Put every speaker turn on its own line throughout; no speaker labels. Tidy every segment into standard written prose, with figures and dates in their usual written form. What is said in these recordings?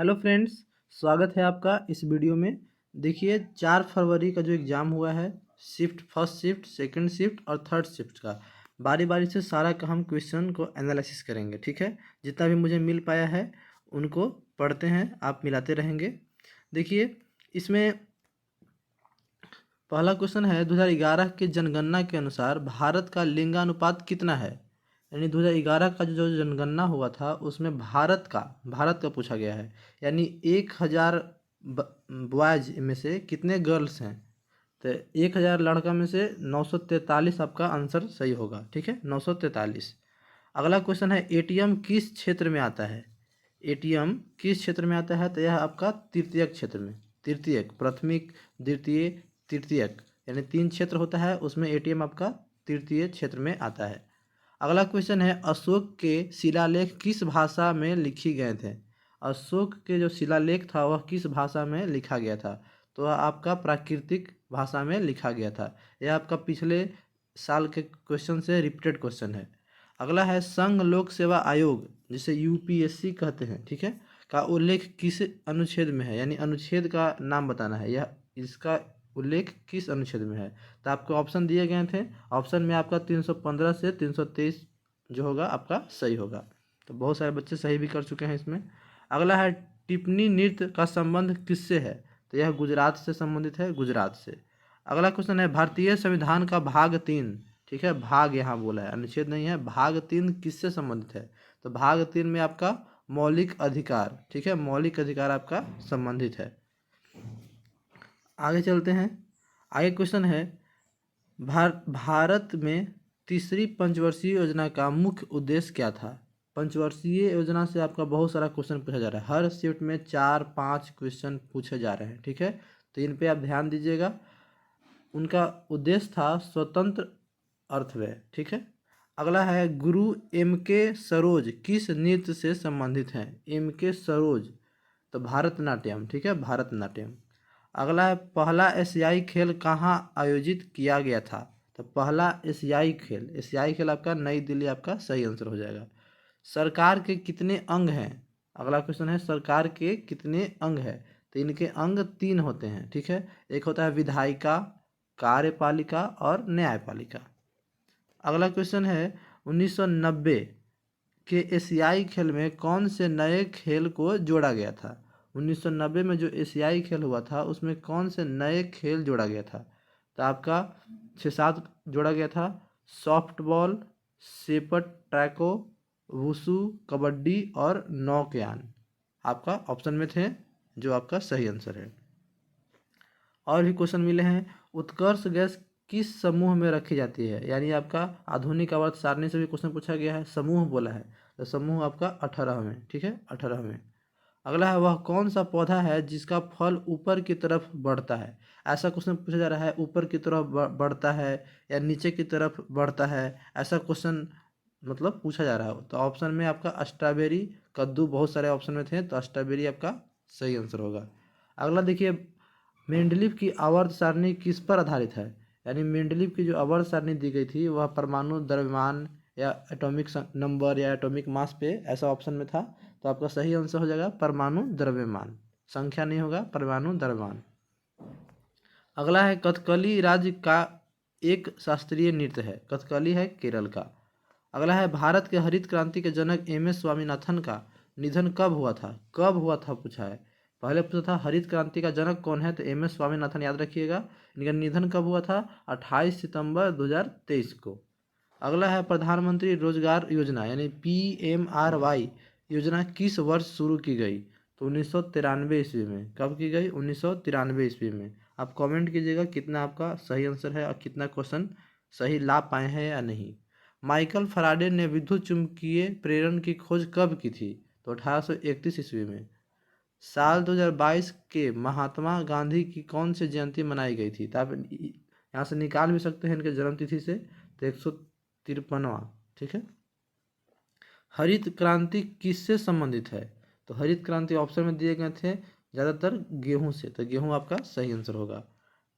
Hello friends, स्वागत है आपका इस वीडियो में। देखिए 4 फरवरी का जो एग्ज़ाम हुआ है, shift first shift, second shift और थर्ड शिफ्ट का बारी बारी से सारा का हम क्वेश्चन को एनालिसिस करेंगे। ठीक है, जितना भी मुझे मिल पाया है उनको पढ़ते हैं, आप मिलाते रहेंगे। देखिए इसमें पहला क्वेश्चन है 2011 के जनगणना के अनुसार भारत का लिंगानुपात कितना है। यानी 2011 का जो जनगणना हुआ था उसमें भारत का पूछा गया है। यानी 1000 बॉयज में से कितने गर्ल्स हैं। तो 1000 लड़का में से 943 आपका आंसर सही होगा। ठीक है, 943। अगला क्वेश्चन है एटीएम किस क्षेत्र में आता है। एटीएम किस क्षेत्र में आता है, तो यह आपका तृतीयक क्षेत्र में। तृतीयक, प्राथमिक, द्वितीय, तृतीयक, यानी 3 क्षेत्र होता है, उसमें एटीएम आपका तृतीय क्षेत्र में आता है। अगला क्वेश्चन है अशोक के शिलालेख किस भाषा में लिखे गए थे। अशोक के जो शिलालेख था वह किस भाषा में लिखा गया था, तो वह आपका प्राकृतिक भाषा में लिखा गया था। यह आपका पिछले साल के क्वेश्चन से रिपीटेड क्वेश्चन है। अगला है संघ लोक सेवा आयोग, जिसे यूपीएससी कहते हैं, ठीक है, का उल्लेख किस अनुच्छेद में है। यानी अनुच्छेद का नाम बताना है, यह इसका उल्लेख किस अनुच्छेद में है। तो आपको ऑप्शन दिए गए थे, ऑप्शन में आपका 315 से 323 जो होगा आपका सही होगा। तो बहुत सारे बच्चे सही भी कर चुके हैं इसमें। अगला है टिप्पणी नृत्य का संबंध किससे है, तो यह गुजरात से संबंधित है, गुजरात से। अगला क्वेश्चन है भारतीय संविधान का भाग 3, ठीक है, भाग यहाँ बोला है, अनुच्छेद नहीं है, भाग 3 किससे संबंधित है। तो भाग 3 में आपका मौलिक अधिकार, ठीक है, मौलिक अधिकार आपका संबंधित है। आगे चलते हैं। आगे क्वेश्चन है भारत में तीसरी पंचवर्षीय योजना का मुख्य उद्देश्य क्या था। पंचवर्षीय योजना से आपका बहुत सारा क्वेश्चन पूछा जा रहा है, हर शिफ्ट में 4-5 क्वेश्चन पूछे जा रहे हैं। ठीक है, तो इन पे आप ध्यान दीजिएगा। उनका उद्देश्य था स्वतंत्र अर्थव्यय। ठीक है। अगला है गुरु एम के सरोज किस नृत्य से संबंधित हैं। एम के सरोज, तो भारतनाट्यम, ठीक है, भारतनाट्यम। अगला है पहला एशियाई खेल कहाँ आयोजित किया गया था। तो पहला एशियाई खेल आपका नई दिल्ली आपका सही आंसर हो जाएगा। सरकार के कितने अंग हैं। अगला क्वेश्चन है सरकार के कितने अंग हैं। तो इनके अंग 3 होते हैं। ठीक है, एक होता है विधायिका, कार्यपालिका और न्यायपालिका। अगला क्वेश्चन है 1990 के एशियाई खेल में कौन से नए खेल को जोड़ा गया था। 1990 में जो एशियाई खेल हुआ था उसमें कौन से नए खेल जोड़ा गया था। तो आपका 6-7 जोड़ा गया था। सॉफ्टबॉल, सेपट टैको, वुसू, कबड्डी और नौकयान आपका ऑप्शन में थे, जो आपका सही आंसर है। और भी क्वेश्चन मिले हैं। उत्कर्ष गैस किस समूह में रखी जाती है। यानी आपका आधुनिक आवर्त सारणी से भी क्वेश्चन पूछा गया है, समूह बोला है, तो समूह आपका 18 में। ठीक है, 18 में। अगला है वह कौन सा पौधा है जिसका फल ऊपर की तरफ बढ़ता है। ऐसा क्वेश्चन पूछा जा रहा है, ऊपर की तरफ बढ़ता है या नीचे की तरफ बढ़ता है, ऐसा क्वेश्चन मतलब पूछा जा रहा है। तो ऑप्शन में आपका स्ट्रॉबेरी, कद्दू, बहुत सारे ऑप्शन में थे, तो स्ट्रॉबेरी आपका सही आंसर होगा। अगला देखिए मेंडलीव की आवर्त सारणी किस पर आधारित है। यानी मेंडलीव की जो आवर्त सारणी दी गई थी वह परमाणु द्रव्यमान या एटॉमिक नंबर या एटॉमिक मास पे ऐसा ऑप्शन में था। तो आपका सही आंसर हो जाएगा परमाणु द्रव्यमान, संख्या नहीं होगा, परमाणु द्रव्यमान। अगला है कथकली राज्य का एक शास्त्रीय नृत्य है। कथकली है केरल का। अगला है भारत के हरित क्रांति के जनक एम एस स्वामीनाथन का निधन कब हुआ था। कब हुआ था पूछा है, पहले पूछा था हरित क्रांति का जनक कौन है, तो एम एस स्वामीनाथन याद रखिएगा। इनका निधन कब हुआ था, 28 सितंबर 2023 को। अगला है प्रधानमंत्री रोजगार योजना यानी PMRY योजना किस वर्ष शुरू की गई। तो 1993 ईस्वी में। कब की गई, 1993 ईस्वी में। आप कमेंट कीजिएगा कितना आपका सही आंसर है और कितना क्वेश्चन सही ला पाए हैं या नहीं। माइकल फराडे ने विद्युत चुम्बकीय प्रेरण की खोज कब की थी। तो 1831 ईस्वी में। साल 2022 के महात्मा गांधी की कौन सी जयंती मनाई गई थी। तो आप यहाँ से निकाल भी सकते हैं इनके जन्म तिथि से, तो 153वां। ठीक है। हरित क्रांति किससे संबंधित है। तो हरित क्रांति ऑप्शन में दिए गए थे ज़्यादातर गेहूं से, तो गेहूं आपका सही आंसर होगा।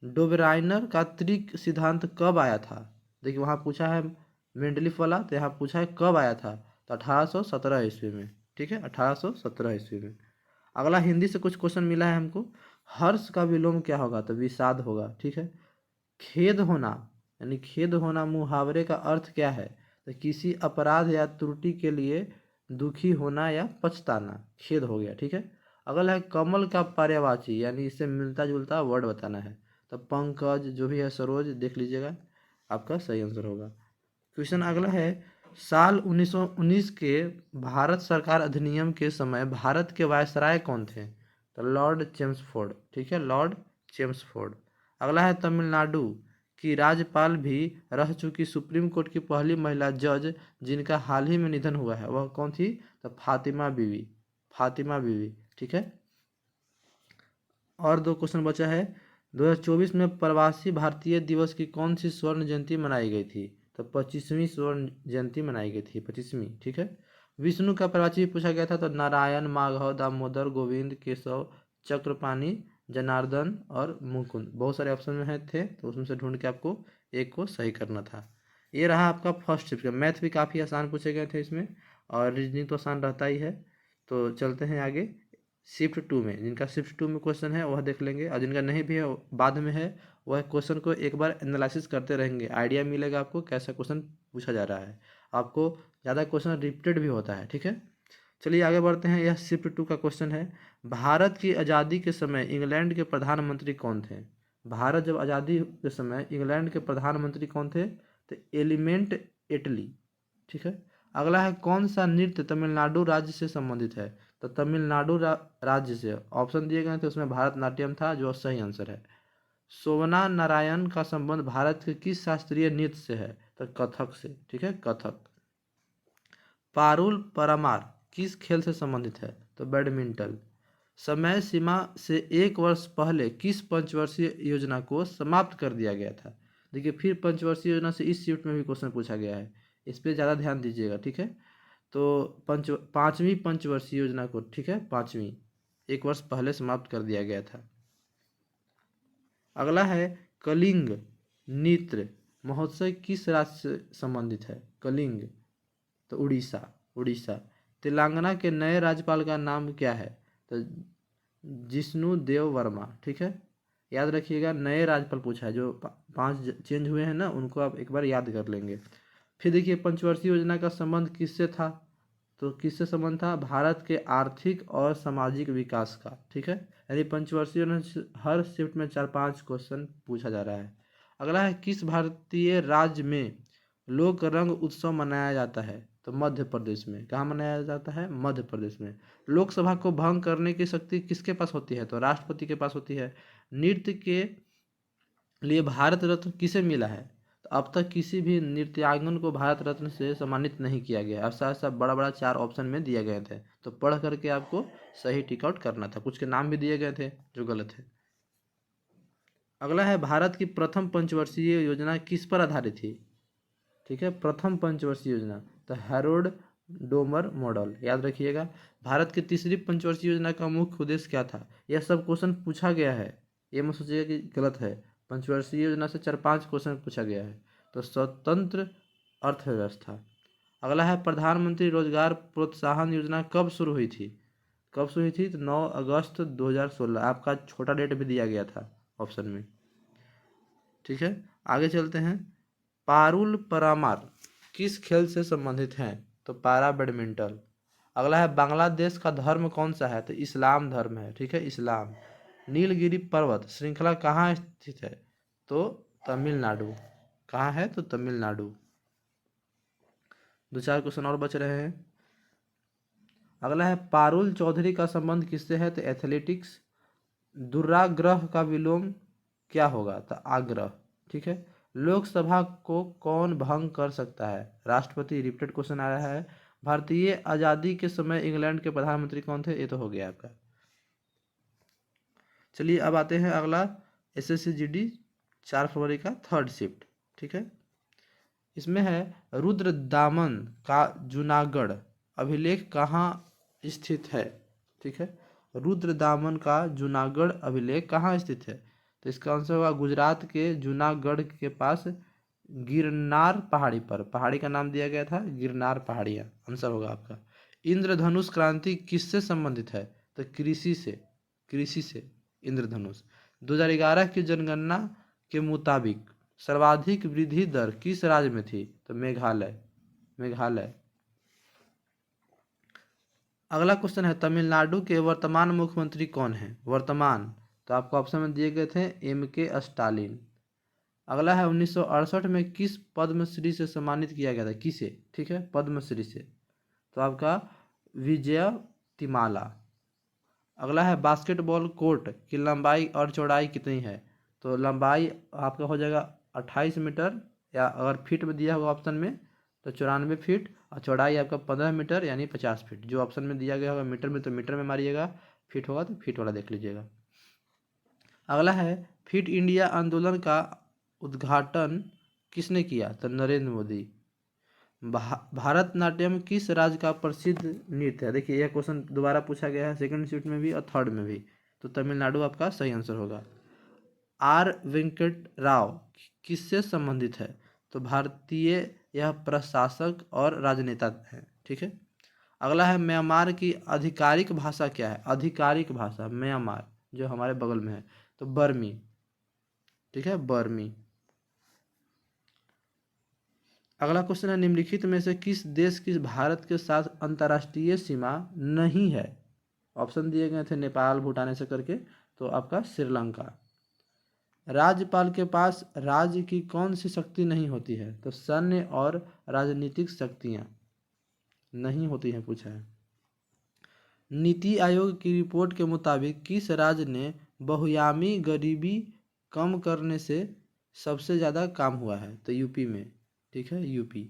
डोबराइनर का त्रिक सिद्धांत कब आया था। देखिए वहाँ पूछा है मेंडलीफ वाला, तो यहाँ पूछा है कब आया था, तो 1817 ईस्वी में। ठीक है, 1817 ईस्वी में। अगला हिंदी से कुछ क्वेश्चन मिला है हमको। हर्ष का विलोम क्या होगा? तो विषाद होगा। ठीक है। खेद होना, यानी खेद होना मुहावरे का अर्थ क्या है? तो किसी अपराध या त्रुटि के लिए दुखी होना या पछताना, खेद हो गया। ठीक है। अगला है कमल का पर्यायवाची, यानी इससे मिलता जुलता वर्ड बताना है। तो पंकज जो भी है, सरोज, देख लीजिएगा, आपका सही आंसर होगा। क्वेश्चन अगला है, साल 1919 के भारत सरकार अधिनियम के समय भारत के वायसराय कौन थे? तो लॉर्ड चेम्सफोर्ड। ठीक है, लॉर्ड चेम्सफोर्ड। अगला है तमिलनाडु की राज्यपाल भी रह चुकी सुप्रीम कोर्ट की पहली महिला जज जिनका हाल ही में निधन हुआ है, वह कौन थी? तो फातिमा बीवी, फातिमा बीवी। ठीक है। और दो क्वेश्चन बचा है। 2024 में प्रवासी भारतीय दिवस की कौन सी स्वर्ण जयंती मनाई गई थी? तो 25वीं स्वर्ण जयंती मनाई गई थी, 25वीं। ठीक है। विष्णु का प्रवाची पूछा गया था, तो नारायण, माधव, दामोदर, गोविंद, केशव, चक्रपाणी, जनार्दन और मुकुंद। बहुत सारे ऑप्शन में थे, तो उसमें से ढूंढ के आपको एक को सही करना था। ये रहा आपका फर्स्ट शिफ्ट का। मैथ भी काफ़ी आसान पूछे गए थे इसमें, और रीजनिंग तो आसान रहता ही है। तो चलते हैं आगे शिफ्ट 2 में। जिनका शिफ्ट 2 में क्वेश्चन है वह देख लेंगे, और जिनका नहीं भी है, बाद में है, वह क्वेश्चन को एक बार एनालिसिस करते रहेंगे, आइडिया मिलेगा आपको कैसा क्वेश्चन पूछा जा रहा है। आपको ज़्यादा क्वेश्चन रिपीटेड भी होता है। ठीक है। चलिए आगे बढ़ते हैं। यह शिफ्ट 2 का क्वेश्चन है, भारत की आज़ादी के समय इंग्लैंड के प्रधानमंत्री कौन थे? भारत जब आज़ादी के समय इंग्लैंड के प्रधानमंत्री कौन थे? तो एलिमेंट एटली। ठीक है। अगला है, कौन सा नृत्य तमिलनाडु राज्य से संबंधित है? तो तमिलनाडु राज्य से ऑप्शन दिए गए थे, उसमें भारतनाट्यम था, जो सही आंसर है। सोवना नारायण का संबंध भारत के किस शास्त्रीय नृत्य से है? तो कथक से। ठीक है, कथक। पारुल परमार किस खेल से संबंधित है? तो बैडमिंटन। समय सीमा से 1 वर्ष पहले किस पंचवर्षीय योजना को समाप्त कर दिया गया था? देखिए, फिर पंचवर्षीय योजना से इस शिफ्ट में भी क्वेश्चन पूछा गया है, इस पर ज़्यादा ध्यान दीजिएगा। ठीक है। तो पाँचवीं पंचवर्षीय योजना को, ठीक है, पाँचवीं, 1 वर्ष पहले समाप्त कर दिया गया था। अगला है, कलिंग नृत्य महोत्सव किस राज्य से संबंधित है? कलिंग, तो उड़ीसा, उड़ीसा। तेलंगाना के नए राज्यपाल का नाम क्या है? तो जिष्णु देव वर्मा। ठीक है। याद रखिएगा, नए राज्यपाल पूछा है, जो 5 चेंज हुए हैं ना, उनको आप एक बार याद कर लेंगे। फिर देखिए, पंचवर्षीय योजना का संबंध किससे था? तो किससे संबंध था? भारत के आर्थिक और सामाजिक विकास का। ठीक है। यानी पंचवर्षीय योजना से हर शिफ्ट में 4-5 क्वेश्चन पूछा जा रहा है। अगला है, किस भारतीय राज्य में लोक रंग उत्सव मनाया जाता है? तो मध्य प्रदेश में। कहाँ मनाया जाता है? मध्य प्रदेश में। लोकसभा को भंग करने की शक्ति किसके पास होती है? तो राष्ट्रपति के पास होती है। नृत्य के लिए भारत रत्न किसे मिला है? तो अब तक किसी भी नृत्यांगन को भारत रत्न से सम्मानित नहीं किया गया। अब साथ साथ बड़ा बड़ा 4 ऑप्शन में दिए गए थे, तो पढ़ करके आपको सही टिक आउट करना था। कुछ के नाम भी दिए गए थे जो गलत है। अगला है, भारत की प्रथम पंचवर्षीय योजना किस पर आधारित थी? ठीक है, प्रथम पंचवर्षीय योजना, तो हैरोल्ड डोमर मॉडल। याद रखिएगा। भारत की तीसरी पंचवर्षीय योजना का मुख्य उद्देश्य क्या था? यह सब क्वेश्चन पूछा गया है, ये मत सोचिएगा कि गलत है। पंचवर्षीय योजना से 4-5 क्वेश्चन पूछा गया है। तो स्वतंत्र अर्थव्यवस्था। अगला है, प्रधानमंत्री रोजगार प्रोत्साहन योजना कब शुरू हुई थी? कब शुरू हुई थी? तो 9 अगस्त 2016। आपका छोटा डेट भी दिया गया था ऑप्शन में। ठीक है। आगे चलते हैं। पारुल परामार किस खेल से संबंधित हैं? तो पारा बैडमिंटन। अगला है, बांग्लादेश का धर्म कौन सा है? तो इस्लाम धर्म है। ठीक है, इस्लाम। नीलगिरी पर्वत श्रृंखला कहाँ स्थित है? तो तमिलनाडु। कहाँ है? तो तमिलनाडु। 2-4 क्वेश्चन और बच रहे हैं। अगला है, पारुल चौधरी का संबंध किससे है? तो एथलेटिक्स। दुराग्रह का विलोम क्या होगा? तो आग्रह। ठीक है। लोकसभा को कौन भंग कर सकता है? राष्ट्रपति। रिपीटेड क्वेश्चन आ रहा है। भारतीय आज़ादी के समय इंग्लैंड के प्रधानमंत्री कौन थे? ये तो हो गया आपका। चलिए अब आते हैं अगला, एसएससी जीडी 4 फरवरी का थर्ड शिफ्ट। ठीक है। इसमें है, रुद्रदामन का जूनागढ़ अभिलेख कहाँ स्थित है? ठीक है। रुद्रदामन का जूनागढ़ अभिलेख कहाँ स्थित है? तो इसका आंसर होगा गुजरात के जूनागढ़ के पास गिरनार पहाड़ी पर। पहाड़ी का नाम दिया गया था गिरनार पहाड़ियाँ, आंसर होगा आपका। इंद्रधनुष क्रांति किससे संबंधित है? तो कृषि से इंद्रधनुष। 2011 की जनगणना के मुताबिक सर्वाधिक वृद्धि दर किस राज्य में थी? तो मेघालय। अगला क्वेश्चन है, तमिलनाडु के वर्तमान मुख्यमंत्री कौन है? वर्तमान, तो आपको ऑप्शन में दिए गए थे MK स्टालिन। अगला है, 1968 में किस पद्मश्री से सम्मानित किया गया था? किसे? ठीक है, पद्मश्री से, तो आपका विजय तिमाला। अगला है, बास्केटबॉल कोर्ट की लंबाई और चौड़ाई कितनी है? तो लंबाई आपका हो जाएगा 28 मीटर, या अगर फीट में दिया होगा ऑप्शन में तो 94 फीट, और चौड़ाई आपका 15 मीटर यानी 50 फीट। जो ऑप्शन में दिया गया होगा मीटर में तो मीटर में मारिएगा, फीट होगा तो फीट वाला देख लीजिएगा। अगला है, फिट इंडिया आंदोलन का उद्घाटन किसने किया? तो नरेंद्र मोदी। भारतनाट्यम किस राज्य का प्रसिद्ध नृत्य है? देखिए यह क्वेश्चन दोबारा पूछा गया है, सेकंड शिफ्ट में भी और थर्ड में भी, तो तमिलनाडु आपका सही आंसर होगा। R वेंकट राव किससे संबंधित है? तो भारतीय यह प्रशासक और राजनेता हैं। ठीक है। अगला है, म्यांमार की आधिकारिक भाषा क्या है? आधिकारिक भाषा म्यांमार जो हमारे बगल में है, तो बर्मी। ठीक है, बर्मी। अगला क्वेश्चन है, निम्नलिखित में से किस देश की भारत के साथ अंतर्राष्ट्रीय सीमा नहीं है? ऑप्शन दिए गए थे नेपाल, भूटान ऐसे करके, तो आपका श्रीलंका। राज्यपाल के पास राज्य की कौन सी शक्ति नहीं होती है? तो सैन्य और राजनीतिक शक्तियां नहीं होती हैं, पूछा है। नीति आयोग की रिपोर्ट के मुताबिक किस राज्य ने बहुआयामी गरीबी कम करने से सबसे ज़्यादा काम हुआ है? तो यूपी में। ठीक है, यूपी।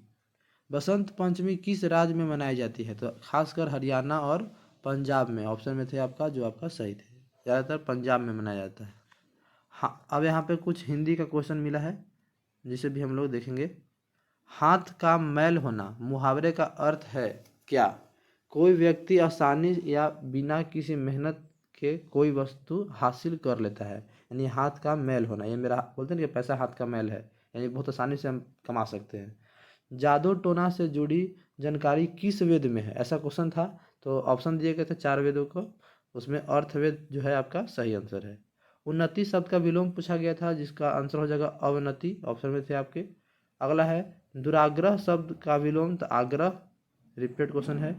बसंत पंचमी किस राज्य में मनाई जाती है? तो खासकर हरियाणा और पंजाब में। ऑप्शन में थे आपका जो आपका सही थे, ज़्यादातर पंजाब में मनाया जाता है। हाँ, अब यहाँ पे कुछ हिंदी का क्वेश्चन मिला है जिसे भी हम लोग देखेंगे। हाथ का मैल होना मुहावरे का अर्थ है क्या? कोई व्यक्ति आसानी या बिना किसी मेहनत के कोई वस्तु हासिल कर लेता है, यानी हाथ का मैल होना। ये मेरा बोलते हैं कि पैसा हाथ का मैल है, यानी बहुत आसानी से हम कमा सकते हैं। जादू टोना से जुड़ी जानकारी किस वेद में है? ऐसा क्वेश्चन था, तो ऑप्शन दिए गए थे 4 वेदों को, उसमें अर्थवेद जो है आपका सही आंसर है। उन्नति शब्द का विलोम पूछा गया था, जिसका आंसर हो जाएगा अवनति, ऑप्शन में थे आपके। अगला है, दुराग्रह शब्द का विलोम, तो आग्रह, रिपीट क्वेश्चन है।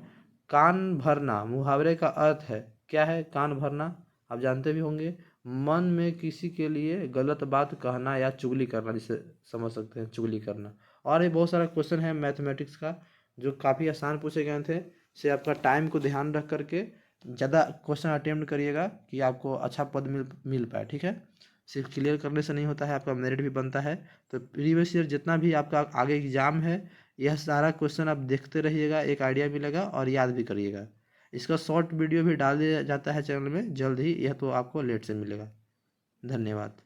कान भरना मुहावरे का अर्थ है क्या है? कान भरना आप जानते भी होंगे, मन में किसी के लिए गलत बात कहना या चुगली करना, जिसे समझ सकते हैं चुगली करना। और भी बहुत सारा क्वेश्चन है मैथमेटिक्स का जो काफ़ी आसान पूछे गए थे, से आपका टाइम को ध्यान रख करके ज़्यादा क्वेश्चन अटेम्प्ट करिएगा कि आपको अच्छा पद मिल पाए। ठीक है, सिर्फ क्लियर करने से नहीं होता है, आपका मेरिट भी बनता है। तो प्रीवियस ईयर जितना भी आपका आगे एग्जाम है, यह सारा क्वेश्चन आप देखते रहिएगा, एक आइडिया मिलेगा और याद भी करिएगा। इसका शॉर्ट वीडियो भी डाल दिया जाता है चैनल में जल्द ही, यह तो आपको लेट से मिलेगा। धन्यवाद।